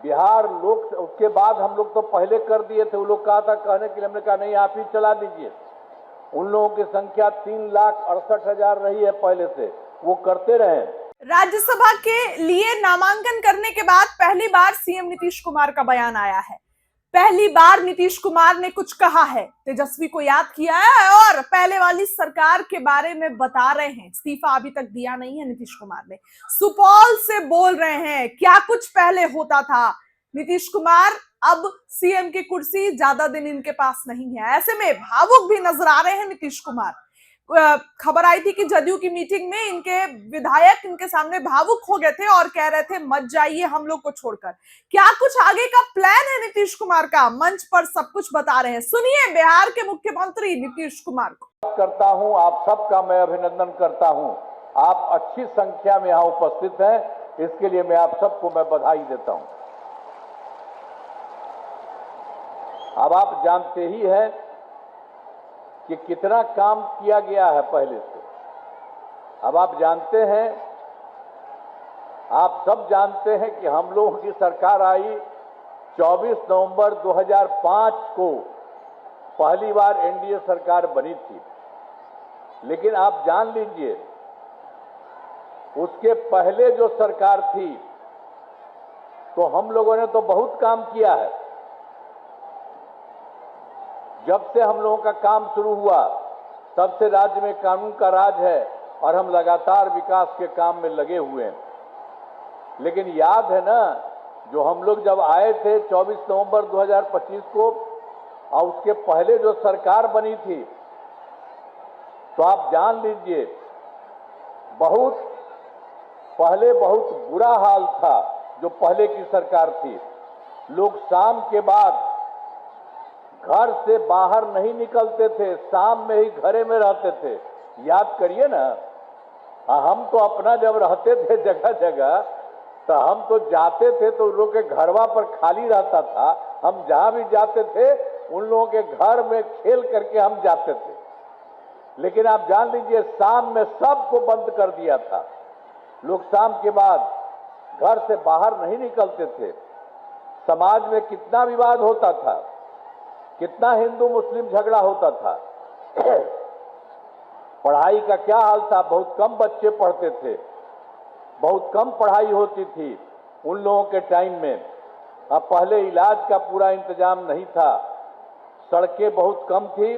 बिहार लोक, उसके बाद हम लोग तो पहले कर दिए थे, वो लोग कहा था कहने के लिए, हमने कहा नहीं आप ही चला दीजिए। उन लोगों की संख्या 3,68,000 रही है पहले से, वो करते रहे। राज्यसभा के लिए नामांकन करने के बाद पहली बार सीएम नीतीश कुमार का बयान आया है। पहली बार नीतीश कुमार ने कुछ कहा है, तेजस्वी को याद किया है और पहले वाली सरकार के बारे में बता रहे हैं। इस्तीफा अभी तक दिया नहीं है नीतीश कुमार ने, सुपौल से बोल रहे हैं क्या कुछ पहले होता था। नीतीश कुमार अब सीएम की कुर्सी ज्यादा दिन इनके पास नहीं है, ऐसे में भावुक भी नजर आ रहे हैं नीतीश कुमार। खबर आई थी कि जदयू की मीटिंग में इनके विधायक इनके सामने भावुक हो गए थे और कह रहे थे मत जाइए हम लोग को छोड़कर। क्या कुछ आगे का प्लान है नीतीश कुमार का, मंच पर सब कुछ बता रहे हैं। सुनिए बिहार के मुख्यमंत्री नीतीश कुमार को। करता हूं, आप सबका मैं अभिनंदन करता हूं। आप अच्छी संख्या में यहां उपस्थित हैं, इसके लिए मैं आप सबको मैं बधाई देता हूं। अब आप जानते ही हैं कि कितना काम किया गया है पहले से। अब आप जानते हैं, आप सब जानते हैं कि हम लोगों की सरकार आई 24 नवंबर 2005 को, पहली बार एनडीए सरकार बनी थी। लेकिन आप जान लीजिए, उसके पहले जो सरकार थी तो हम लोगों ने तो बहुत काम किया है। जब से हम लोगों का काम शुरू हुआ तब से राज्य में कानून का राज है और हम लगातार विकास के काम में लगे हुए हैं। लेकिन याद है ना, जो हम लोग जब आए थे 24 नवंबर 2025 को और उसके पहले जो सरकार बनी थी, तो आप जान लीजिए बहुत पहले बहुत बुरा हाल था जो पहले की सरकार थी। लोग शाम के बाद घर से बाहर नहीं निकलते थे, शाम में ही घरे में रहते थे। याद करिए ना, हम तो अपना जब रहते थे जगह जगह, तो हम तो जाते थे तो उन लोगों के घरवा पर खाली रहता था। हम जहां भी जाते थे उन लोगों के घर में खेल करके हम जाते थे। लेकिन आप जान लीजिए शाम में सबको बंद कर दिया था। लोग शाम के बाद घर से बाहर नहीं निकलते थे। समाज में कितना विवाद होता था, कितना हिंदू मुस्लिम झगड़ा होता था। पढ़ाई का क्या हाल था, बहुत कम बच्चे पढ़ते थे, बहुत कम पढ़ाई होती थी उन लोगों के टाइम में। अब पहले इलाज का पूरा इंतजाम नहीं था, सड़कें बहुत कम थी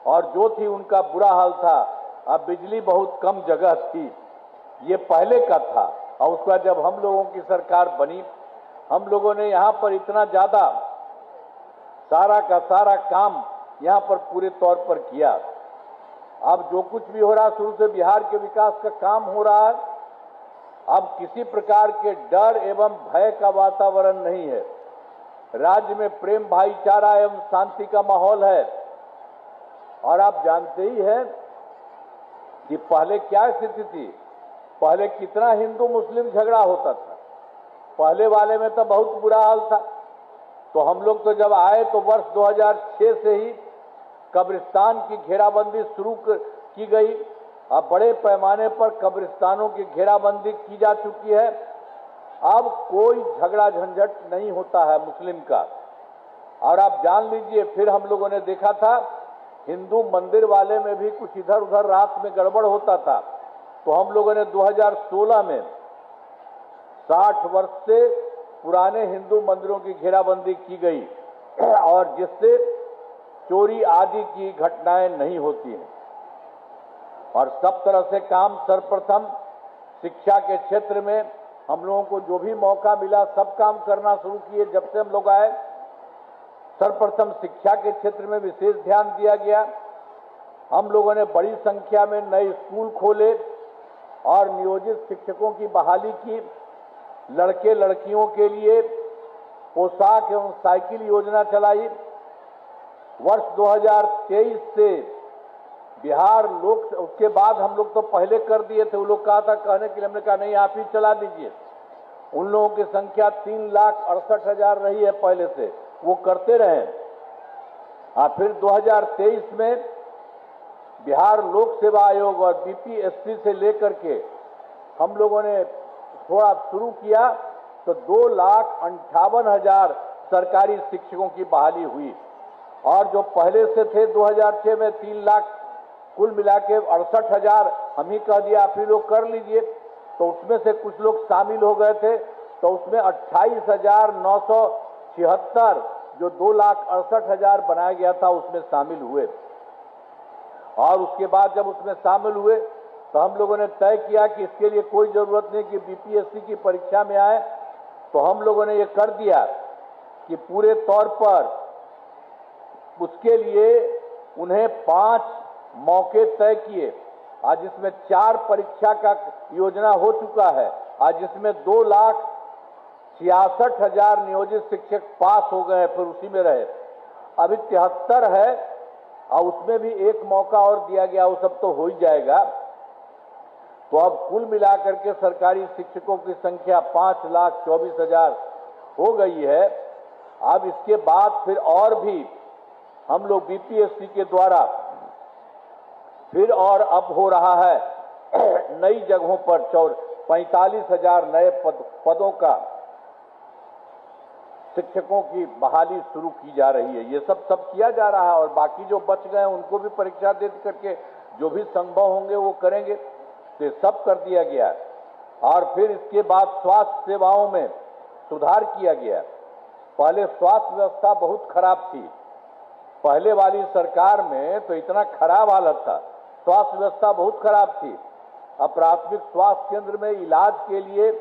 और जो थी उनका बुरा हाल था। अब बिजली बहुत कम जगह थी, ये पहले का था। और उसके बाद जब हम लोगों की सरकार बनी, हम लोगों ने यहाँ पर इतना ज्यादा सारा का सारा काम यहाँ पर पूरे तौर पर किया। अब जो कुछ भी हो रहा है, शुरू से बिहार के विकास का काम हो रहा है। अब किसी प्रकार के डर एवं भय का वातावरण नहीं है। राज्य में प्रेम भाईचारा एवं शांति का माहौल है। और आप जानते ही हैं कि पहले क्या स्थिति थी, पहले कितना हिंदू मुस्लिम झगड़ा होता था। पहले वाले में तो बहुत बुरा हाल था। तो हम लोग तो जब आए तो वर्ष 2006 से ही कब्रिस्तान की घेराबंदी शुरू की गई। अब बड़े पैमाने पर कब्रिस्तानों की घेराबंदी की जा चुकी है। अब कोई झगड़ा झंझट नहीं होता है मुस्लिम का। और आप जान लीजिए, फिर हम लोगों ने देखा था हिंदू मंदिर वाले में भी कुछ इधर उधर रात में गड़बड़ होता था। तो हम लोगों ने 2016 में 60 वर्ष से पुराने हिंदू मंदिरों की घेराबंदी की गई और जिससे चोरी आदि की घटनाएं नहीं होती हैं। और सब तरह से काम, सर्वप्रथम शिक्षा के क्षेत्र में हम लोगों को जो भी मौका मिला सब काम करना शुरू किए। जब से हम लोग आए, सर्वप्रथम शिक्षा के क्षेत्र में विशेष ध्यान दिया गया। हम लोगों ने बड़ी संख्या में नए स्कूल खोले और नियोजित शिक्षकों की बहाली की। लड़के लड़कियों के लिए पोशाक एवं साइकिल योजना चलाई। वर्ष 2023 से बिहार लोक, उसके बाद हम लोग तो पहले कर दिए थे, वो लोग कहा था कहने के लिए, हमने कहा नहीं आप ही चला दीजिए। उन लोगों की संख्या 3,68,000 रही है पहले से, वो करते रहे। फिर 2023 में बिहार लोक सेवा आयोग और बीपीएससी से लेकर के हम लोगों ने थोड़ा शुरू किया तो 2,58,000 सरकारी शिक्षकों की बहाली हुई। और जो पहले से थे 2006 में 3 लाख, कुल मिला के 68,000 हम ही कह दिया आप ही लोग कर लीजिए, तो उसमें से कुछ लोग शामिल हो गए थे, तो उसमें 28,976 जो 2,68,000 बनाया गया था उसमें शामिल हुए। और उसके बाद जब उसमें शामिल हुए तो हम लोगों ने तय किया कि इसके लिए कोई जरूरत नहीं कि बीपीएससी की परीक्षा में आए, तो हम लोगों ने ये कर दिया कि पूरे तौर पर उसके लिए उन्हें 5 मौके तय किए। आज इसमें 4 परीक्षा का योजना हो चुका है। आज इसमें 2,66,000 नियोजित शिक्षक पास हो गए, फिर उसी में रहे। अभी 73 है और उसमें भी एक मौका और दिया गया, वो सब तो हो ही जाएगा। तो अब कुल मिलाकर के सरकारी शिक्षकों की संख्या 5,24,000 हो गई है। अब इसके बाद फिर और भी हम लोग बीपीएससी के द्वारा फिर और अब हो रहा है नई जगहों पर 45,000 नए पदों का शिक्षकों की बहाली शुरू की जा रही है। ये सब किया जा रहा है और बाकी जो बच गए उनको भी परीक्षा दे करके जो भी संभव होंगे वो करेंगे। तो सब कर दिया गया। और फिर इसके बाद स्वास्थ्य सेवाओं में सुधार किया गया। पहले स्वास्थ्य व्यवस्था बहुत खराब थी, पहले वाली सरकार में तो इतना खराब हालत था, स्वास्थ्य व्यवस्था बहुत खराब थी। अब प्राथमिक स्वास्थ्य केंद्र में इलाज के लिए